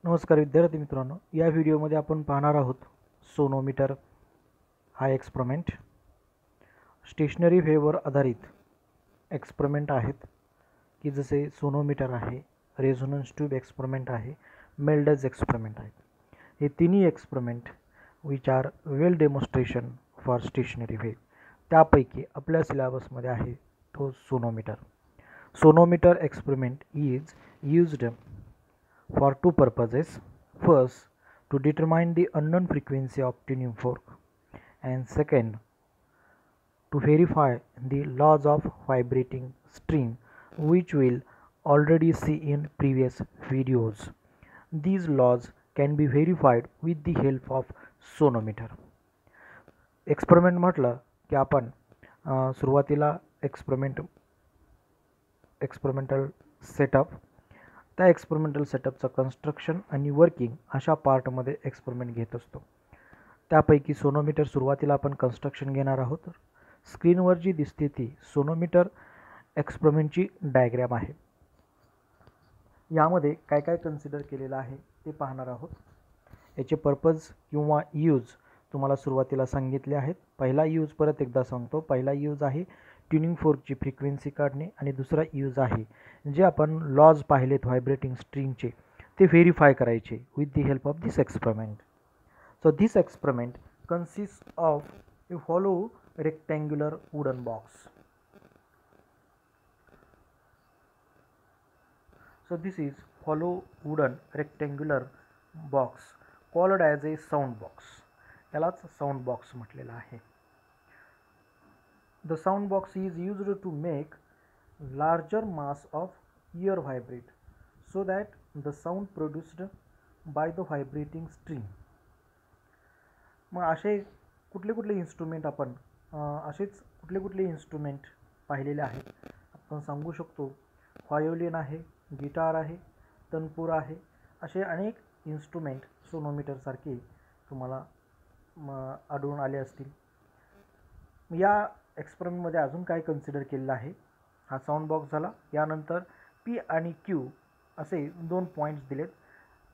नमस्कार विद्यार्थी मित्रांनो, या व्हिडिओमध्ये आपण पाहणार आहोत सोनोमीटर हा एक्सपेरिमेंट. स्टेशनरी वेव्हवर आधारित एक्सपेरिमेंट आहेत की जसे सोनोमीटर आहे, रेझोनन्स ट्यूब एक्सपेरिमेंट आहे, मेल्डज एक्सपेरिमेंट आहे. हे तिन्ही experiment which are well demonstration for stationery wave. त्यापैकी आपल्या सिलेबसमध्ये आहे तो sonometer. Sonometer experiment is used for two purposes. First, to determine the unknown frequency of tuning fork, and second, to verify the laws of vibrating string, which we'll already see in previous videos. These laws can be verified with the help of sonometer. Experiment म्हटलं की आपण सुरुवातीला experimental setup, त्या experimental सेटअपचं construction आणि working अशा पार्टमध्ये experiment घेत असतो. त्यापैकी सोनोमीटर सुरुवातीला आपण कन्स्ट्रक्शन घेणार आहोत. स्क्रीनवर जी दिसते ती सोनोमीटर एक्सपेरिमेंटची डायग्रॅम आहे. यामध्ये काय काय कन्सिडर केलेलं आहे ते पाहणार आहोत. याचे पर्पज किंवा यूज तुम्हाला सुरुवातीला सांगितले आहेत. पहिला यूज परत एकदा सांगतो. पहिला यूज आहे ट्युनिंग फोर्कची फ्रिक्वेन्सी काढणे आणि दुसरा यूज आहे जे आपण लॉज पाहिलेत व्हायब्रेटिंग स्ट्रिंगचे ते व्हेरीफाय करायचे with the help of this experiment. So this experiment consist of A hollow rectangular wooden box. So this is hollow wooden rectangular box called as a sound box. यालाच sound box म्हटलेला आहे. The sound box is used to make larger mass of ear vibrate so that the sound produced by the vibrating string. मग असे कुठले instrument आपण असेच कुठले instrument पाहिलेले आहेत आपण सांगू शकतो. व्हायोलिन आहे, गिटार आहे, तनपूर आहे, असे अनेक इन्स्ट्रुमेंट सोनोमीटरसारखे तुम्हाला आढळून आले असतील. या एक्सपेरिमेंटमध्ये अजून काय कन्सिडर केलेलं आहे. हा साऊंड बॉक्स झाला. यानंतर पी आणि क्यू असे दोन पॉईंट्स दिलेत.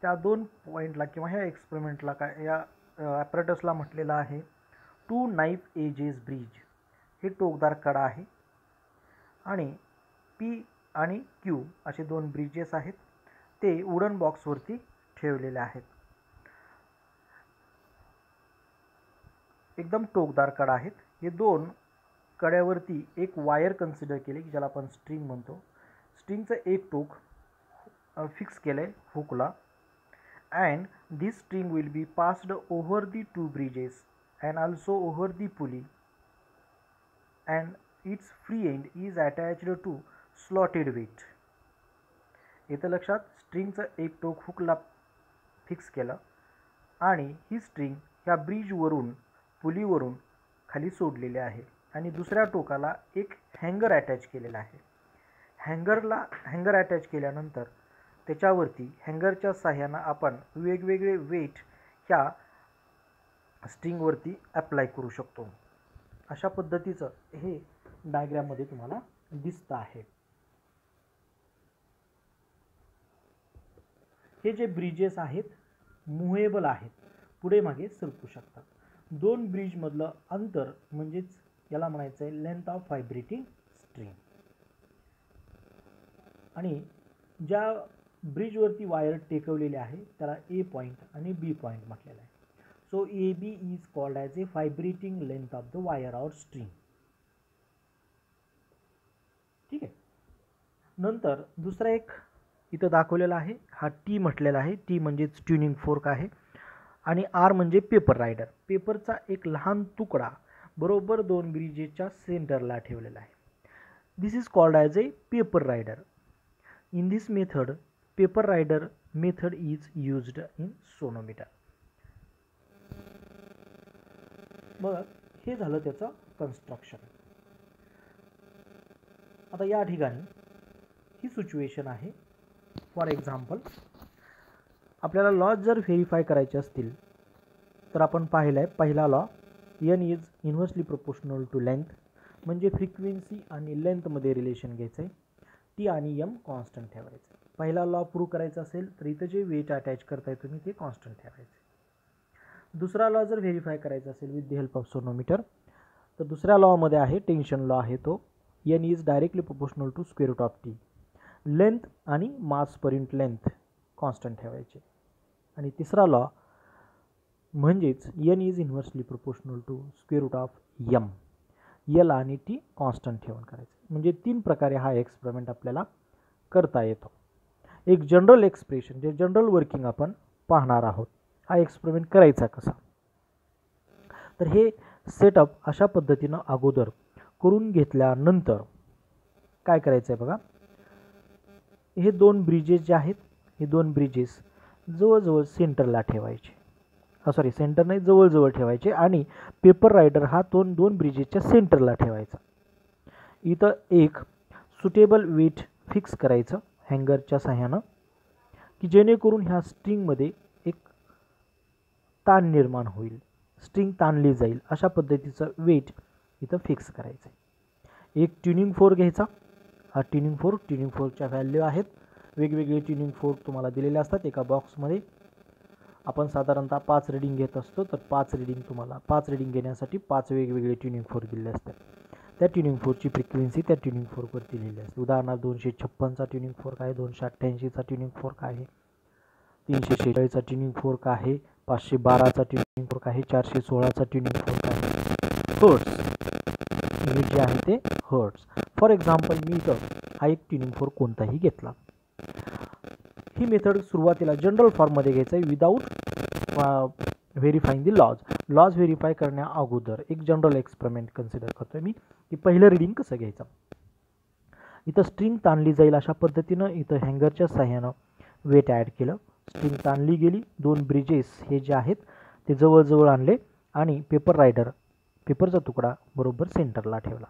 त्या दोन पॉईंटला किंवा ह्या एक्सपेरिमेंटला काय या ॲपरेटसला म्हटलेलं आहे टू नाईफ एजेस ब्रिज. हे टोकदार कडा आहे आणि पी आणि क्यू असे दोन ब्रिजेस आहेत. ते वुडन बॉक्सवरती ठेवलेले आहेत. एकदम टोकदार कडा आहेत. हे दोन कड्यावरती एक वायर कन्सिडर केले की ज्याला आपण स्ट्रिंग म्हणतो. स्ट्रिंगचं एक टोक फिक्स केलं आहे हुकला. And this string will be passed over the two bridges and also over the pulley and its free end is attached to slotted weight. येतं लक्षात. स्ट्रिंगचं एक टोक हुकला फिक्स केलं आणि ही स्ट्रिंग ह्या ब्रिजवरून पुलीवरून खाली सोडलेली आहे आणि दुसऱ्या टोकाला एक हँगर अटॅच केलेला आहे. हँगर अटॅच केल्यानंतर त्याच्यावरती हँगरच्या साह्यानं आपण वेगवेगळे वेट ह्या स्ट्रिंगवरती अप्लाय करू शकतो. अशा पद्धतीचं हे डायग्राममध्ये तुम्हाला दिसतं आहे. हे जे ब्रिजेस आहेत मुव्हेबल आहेत, पुढे मागे सरकू शकतात. दोन ब्रिजमधलं अंतर म्हणजेच याला म्हणायचं आहे लेंथ ऑफ व्हायब्रेटिंग स्ट्रिंग. आणि ज्या ब्रिजवरती वायर टेकवलेली आहे त्याला ए पॉईंट आणि बी पॉईंट म्हटलेलं आहे. So A B is called as a vibrating length of the wire or string. ठीक आहे. नंतर दुसरा एक इथं दाखवलेला आहे. हा टी म्हटलेला आहे. टी म्हणजेच ट्युनिंग फोर्क आहे आणि आर म्हणजे पेपर रायडर. पेपरचा एक लहान तुकडा बरोबर दोन ब्रिजेसच्या सेंटरला ठेवलेला आहे. This is called as a paper rider. In this method paper rider method is used in sonometer. मग हे झालं त्याचं कन्स्ट्रक्शन. आता या ठिकाणी ही सिच्युएशन आहे. फॉर एक्झाम्पल आपल्याला लॉज जर व्हेरीफाय करायचे असतील तर आपण पाहिलं आहे पहिला law n is inversely proportional to length, म्हणजे फ्रिक्वेन्सी आणि लेंथमध्ये रिलेशन घ्यायचं आहे. टी आणि एम कॉन्स्टंट ठेवायचं. पहिला लॉ प्रूव्ह करायचा असेल तर इथं जे वेट अटॅच करताय तुम्ही ते कॉन्स्टंट ठेवायचे. दुसरा लॉ जर व्हेरीफाय करायचा असेल with the help of sonometer, तर दुसऱ्या लॉमध्ये आहे टेन्शन लॉ आहे तो, N is directly proportional to square root of T. Length आणि mass per unit length constant ठेवायचे. आणि तिसरा लॉ म्हणजेच N is inversely proportional to square root of M. L आणि टी कॉन्स्टंट ठेवून करायचे. म्हणजे 3 प्रकारे हा एक्सपेरिमेंट आपल्याला करता येतो. एक जनरल एक्सप्रेशन जे जनरल वर्किंग आपण पाहणार आहोत. हा एक्सपेरिमेंट करायचा कसा, तर हे सेटअप अशा पद्धतीनं अगोदर करून घेतल्यानंतर काय करायचं आहे बघा. हे 2 ब्रिजेस जे आहेत, हे 2 ब्रिजेस जवळजवळ सेंटरला ठेवायचे. सॉरी, सेंटर नाही, जवळजवळ ठेवायचे. आणि पेपर रायडर हा 2 ब्रिजेसच्या सेंटरला ठेवायचा. इथं एक सुटेबल वेट फिक्स करायचं हँगरच्या सहाय्यानं, की जेणेकरून ह्या स्ट्रिंगमध्ये एक ताण निर्माण होईल, स्ट्रिंग ताणली जाईल, अशा पद्धतीचं वेट इथं फिक्स करायचं. एक ट्युनिंग फोर्क घ्यायचा. हा ट्युनिंग फोर्कच्या व्हॅल्यू आहेत, वेगवेगळे ट्युनिंग फोर्क तुम्हाला दिलेले असतात एका बॉक्समध्ये. आपण साधारणतः 5 रीडिंग घेत असतो, तर 5 रीडिंग घेण्यासाठी 5 वेगवेगळे ट्युनिंग फोर्क दिले असतात. त्या ट्युनिंग फोर्कची फ्रिक्वेन्सी त्या ट्युनिंग फोर्कवरती लिहिली असते. उदाहरणार्थ 256चा ट्युनिंग फोर्क आहे, 288चा ट्युनिंग फोर्क आहे, 346चा ट्युनिंग फोर्क आहे, 512चा ट्युनिंग फोर्क आहे, 416चा ट्युनिंग फोर्क आहे. हर्ट्स युनिट जे आहे ते हर्ट्स. फॉर एक्झाम्पल मी इथं हा एक ट्युनिंग फोर्क कोणताही घेतला. ही मेथड सुरुवातीला जनरल फॉर्ममध्ये घ्यायचं आहे विदाऊट व्हेरीफाईंग दी लॉज व्हेरीफाय करण्या अगोदर एक जनरल एक्सपेरिमेंट कन्सिडर करतोय मी, की पहिलं रीडिंग कसं घ्यायचं. इथं स्ट्रिंग ताणली जाईल अशा पद्धतीनं इथं हँगरच्या सहाय्यानं वेट ॲड केलं. स्ट्रिंग ताणली गेली. 2 ब्रिजेस हे जे आहेत ते जवळजवळ आणले आणि पेपरचा तुकडा बरोबर सेंटरला ठेवला.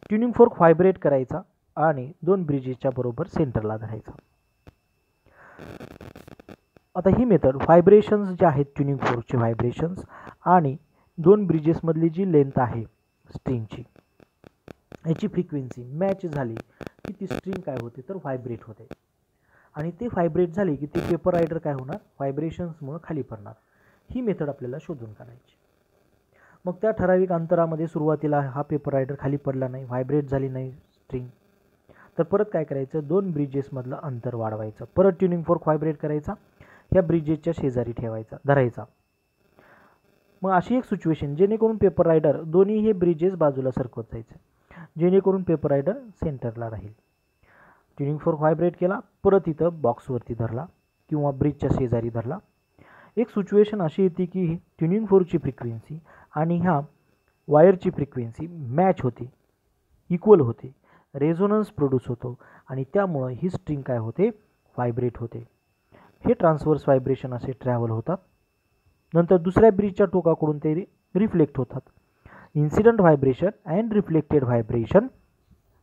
ट्युनिंग फोर्क व्हायब्रेट करायचा आणि 2 ब्रिजेसच्या बरोबर सेंटरला धरायचा. आता ही मेथड व्हायब्रेशन्स जे आहेत ट्युनिंग फोर्कचे व्हायब्रेशन्स आणि 2 ब्रिजेसमधली जी लेंथ आहे स्ट्रिंगची, याची फ्रिक्वेन्सी मॅच झाली की ती स्ट्रिंग काय होते तर व्हायब्रेट होते. आणि ते व्हायब्रेट झाली की ते पेपर रायडर काय होणार, व्हायब्रेशन्समुळे खाली पडणार. ही मेथड आपल्याला शोधून काढायची. मग त्या ठराविक अंतरामध्ये सुरुवातीला हा पेपर रायडर खाली पडला नाही, व्हायब्रेट झाली नाही स्ट्रिंग, तर परत काय करायचं, 2 ब्रिजेसमधलं अंतर वाढवायचं. परत ट्युनिंग फोर्क व्हायब्रेट करायचा, ह्या ब्रिजेसच्या शेजारी धरायचा. मग अशी एक सिच्युएशन जेणेकरून पेपर रायडर दोन्ही हे ब्रिजेस बाजूला सरकवत जायचे, जेणेकरून पेपर रायडर सेंटरला राहील. ट्युनिंग फोर्क व्हायब्रेट केला, परत इथं बॉक्सवरती धरला किंवा ब्रिजच्या शेजारी धरला. एक सिच्युएशन अशी येते की ट्युनिंग फोर्कची फ्रिक्वेन्सी आणि ह्या वायरची फ्रिक्वेन्सी मॅच होते, इक्वल होते, रेझोनन्स प्रोड्यूस होतो आणि त्यामुळं ही स्ट्रिंग काय होते, व्हायब्रेट होते. हे ट्रान्सवर्स व्हायब्रेशन असे ट्रॅव्हल होतात. नंतर दुसऱ्या ब्रिजच्या टोकाकडून ते रिफ्लेक्ट होतात. Incident vibration and reflected vibration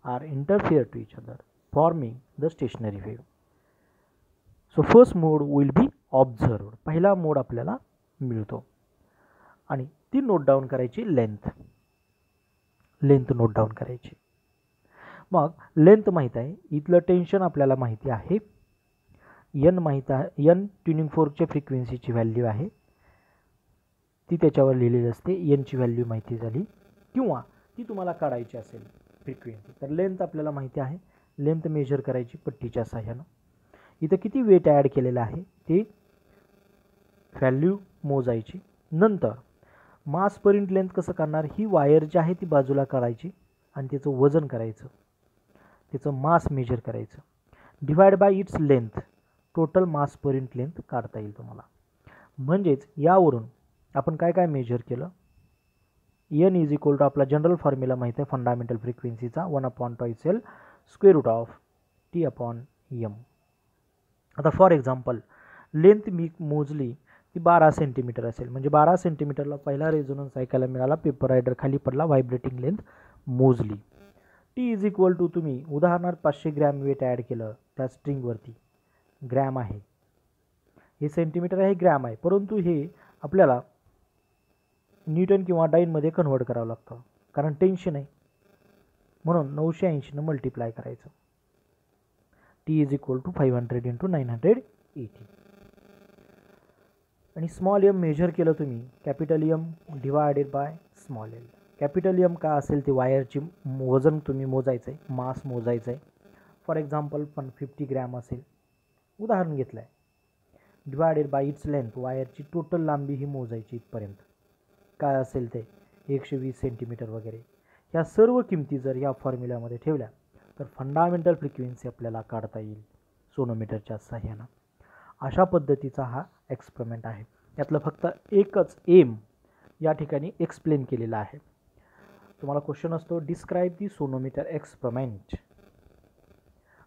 are interfere to each other forming the stationary wave. So first mode will be observed. पहिला मोड आपल्याला मिळतो आणि ती नोट डाऊन करायची, लेंथ नोट डाऊन करायची. मग लेंथ माहीत आहे, इथलं टेन्शन आपल्याला माहिती आहे, एन माहीत आहे, एन ट्युनिंग फोर्कच्या फ्रिक्वेन्सीची व्हॅल्यू आहे, ती त्याच्यावर लिहिलेली असते. एनची व्हॅल्यू माहिती झाली किंवा ती तुम्हाला काढायची असेल फ्रिक्वेन्सी, तर लेंथ आपल्याला माहिती आहे, लेंथ मेजर करायची पट्टीच्या सहाय्यानं. इथं किती वेट ॲड केलेलं आहे ते व्हॅल्यू मोजायची. नंतर मास पर युनिट लेंथ कसं करणार, ही वायर जी आहे ती बाजूला काढायची आणि त्याचं वजन करायचं, त्याचं मास मेजर करायचं, divide by its length, total mass per unit length काढता येईल तुम्हाला. म्हणजेच यावरून आपण काय काय मेजर केलं, एन इज इक्वल टू आपला जनरल फॉर्म्युला माहिती आहे फंडामेंटल फ्रिक्वेन्सीचा 1/2L square root of T/m. आता फॉर एक्झाम्पल लेंथ मी मोजली ती 12 सेंटीमीटर असेल, म्हणजे 12 सेंटीमीटरला पहिला रेझोनन्स ऐकायला मिळाला, पेपर रायडर खाली पडला, व्हायब्रेटिंग लेंथ मोजली. टी इज इक्वल टू तुम्ही उदाहरणार्थ 500 ग्रॅम वेट ॲड केलं त्या स्ट्रिंगवरती, ग्रॅम आहे, हे सेंटीमीटर आहे, ग्रॅम आहे, परंतु हे आपल्याला न्यूटन किंवा डाईनमध्ये कन्व्हर्ट करावं लागतं कारण टेन्शन आहे, म्हणून 980 मल्टिप्लाय करायचं. T is equal to 500 into 980. आणि स्मॉल एम मेजर केलं तुम्ही, capital M divided by small L. Capital M काय असेल ते वायरची वजन तुम्ही मोजायचं आहे, मास मोजायचं आहे. फॉर एक्झाम्पल 50 ग्रॅम असेल, उदाहरण घेतलं आहे. डिवायडेड बाय इट्स लेंथ, वायरची टोटल लांबी ही मोजायची इथपर्यंत काय असेल ते 120 सेंटीमीटर वगैरे. ह्या सर्व किमती जर या फॉर्म्युल्यामध्ये ठेवल्या तर फंडामेंटल फ्रिक्वेन्सी आपल्याला काढता येईल सोनोमीटरच्या सहाय्यानं. अशा पद्धतीचा हा एक्सपेरिमेंट आहे. यातलं फक्त एकच एम या ठिकाणी एक्सप्लेन केलेला आहे. तुम्हाला क्वेश्चन असतो डिस्क्राईब दी सोनोमीटर एक्सपेरिमेंट.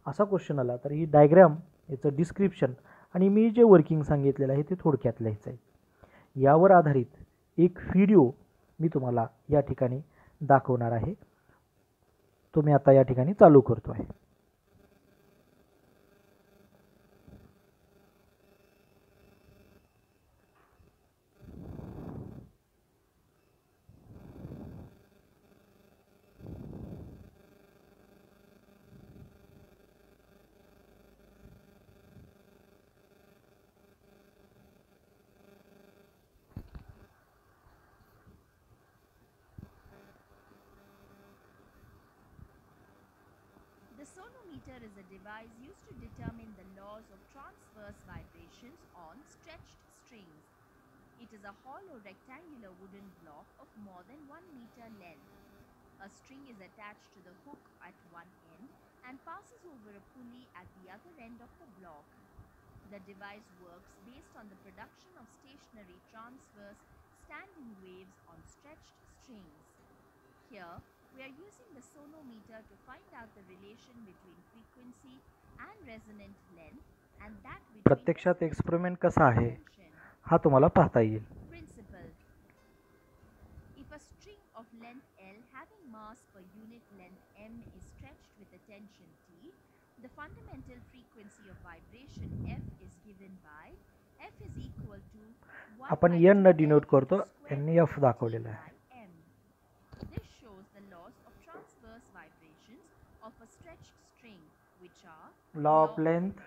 असा क्वेश्चन आला तर ही डायग्राम, याचं डिस्क्रिप्शन आणि मी जे वर्किंग सांगितलेलं आहे ते थोडक्यात लिहायचं आहे. यावर आधारित एक व्हिडिओ मी तुम्हाला या ठिकाणी दाखवणार आहे. तो मी आता या ठिकाणी चालू करतो आहे. The sonometer is a device used to determine the laws of transverse vibrations on stretched strings. It is a hollow rectangular wooden block of more than 1 meter length. A string is attached to the hook at one end and passes over a pulley at the other end of the block. The device works based on the production of stationary transverse standing waves on stretched strings. Here, we are using the sonometer to find out the relation between frequency and resonant length and that between प्रत्यक्षात experiment कसा आहे हा तुम्हाला पाहता येईल. Principle. If a string of length L having mass per unit length m is stretched with a tension T, the fundamental frequency of vibration F is given by F is equal to 1 आपण by n 2L denote करतो, into square n root f of दाखवलेला T आहे. by m. This shows the laws of transverse vibrations of a stretched string, which are Law of length.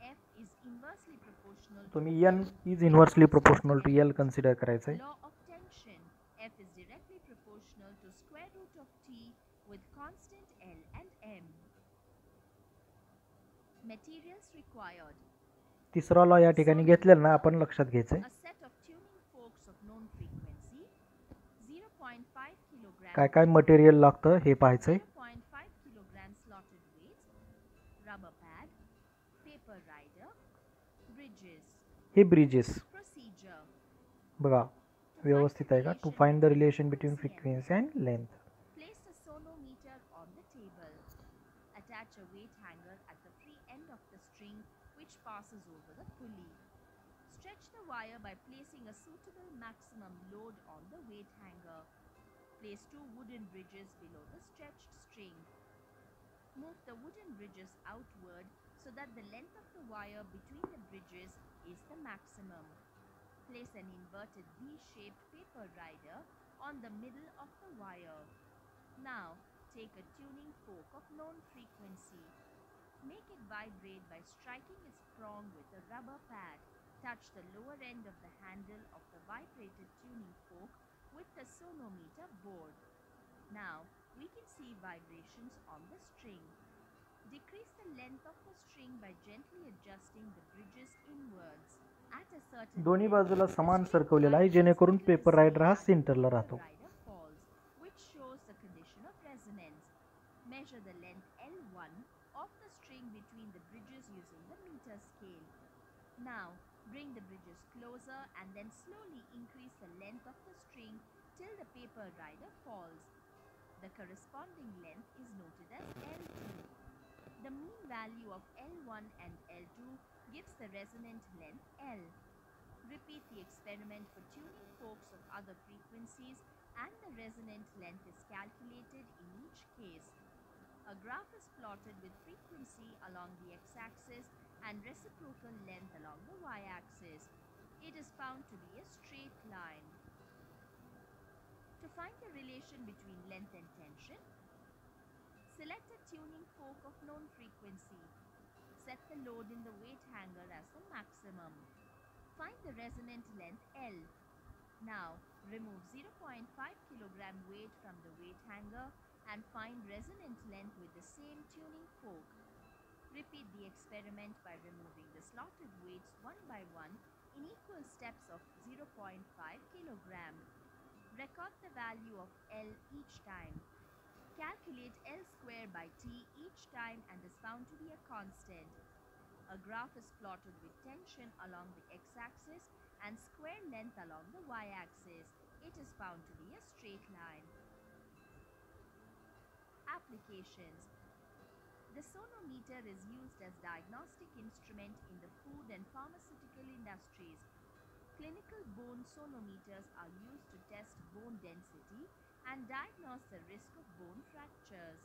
F is inversely proportional to तुम्ही L n is inversely proportional to L consider करायचं आहे. Law of tension. F is directly proportional to square root of T with constant L and M. Materials required. तिसरा law या ठिकाणी घेतलेला ना आपण लक्षात घ्यायचं आहे. A set of tuning forks of known frequency. 0.5 kilogram. काय काय मटेरियल लागतं हे पाहायचं आहे. 0.5 kilogram slotted weights. Rubber pad. Paper rider. Bridges. हे ब्रिजेस Procedure. बघा व्यवस्थित आहे का. To find the relation between frequency and length. Place the sonometer on the table. Attach a weight hanger at the free end of the string which passes over the pulley. Stretch the wire by placing a suitable maximum load on the weight hanger. Place two wooden bridges below the stretched string. Move the wooden bridges outward so that the length of the wire between the bridges is the maximum. Place an inverted V-shaped paper rider on the middle of the wire. Now, take a tuning fork of known frequency. Make it vibrate by striking its prong with a rubber pad. Touch the lower end of the handle of the vibrated tuning fork with the sonometer board. Now, we can see vibrations on the string. Decrease the length of the string by gently adjusting the bridges inwards. At a certain दोन्ही length, बाजूला the समान string सरकवलेला आहे rises जेणेकरून into the paper rider हा C सेंटरला and the राहतो. rider falls, which shows the condition of resonance. Measure the length L1 of the string between the bridges using the meter scale. Now, bring the bridges closer and then slowly increase the length of the string till the paper rider falls. The corresponding length is noted as L2. The mean value of L1 and L2 gives the resonant length L. Repeat the experiment for tuning forks of other frequencies and the resonant length is calculated in each case. A graph is plotted with frequency along the x-axis and reciprocal length along the y-axis. It is found to be a straight line. To find the relation between length and tension, select a tuning fork of known frequency. set the load in the weight hanger as the maximum. Find the resonant length L. Now, remove 0.5 kg weight from the weight hanger and find resonant length with the same tuning fork. Repeat the experiment by removing the slotted weights one by one in equal steps of 0.5 kg. Record the value of L each time. Calculate L square by T each time and is found to be a constant. A graph is plotted with tension along the x-axis and square length along the y-axis. It is found to be a straight line. Applications. The sonometer is used as diagnostic instrument in the food and pharmaceutical industries. Clinical bone sonometers are used to test bone density and diagnose the risk of bone fractures.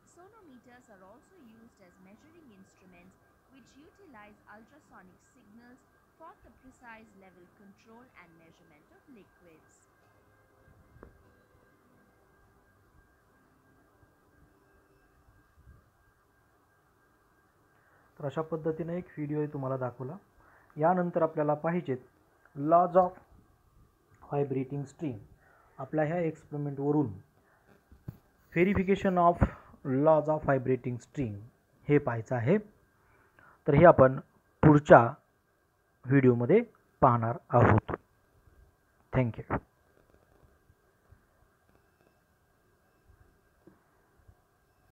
Sonometers are also used as measuring instruments which utilize ultrasonic signals for the precise level control and measurement of liquids. तर अशा पद्धतीने एक video तुम्हाला दाखवला. यानंतर आपल्याला पाहिजेत lodge of vibrating string. आपल्या ह्या एक्सपेरिमेंटवरून verification of laws of vibrating string हे पाहायचं आहे. तर हे आपण पुढच्या व्हिडिओमध्ये पाहणार आहोत. थँक्यू.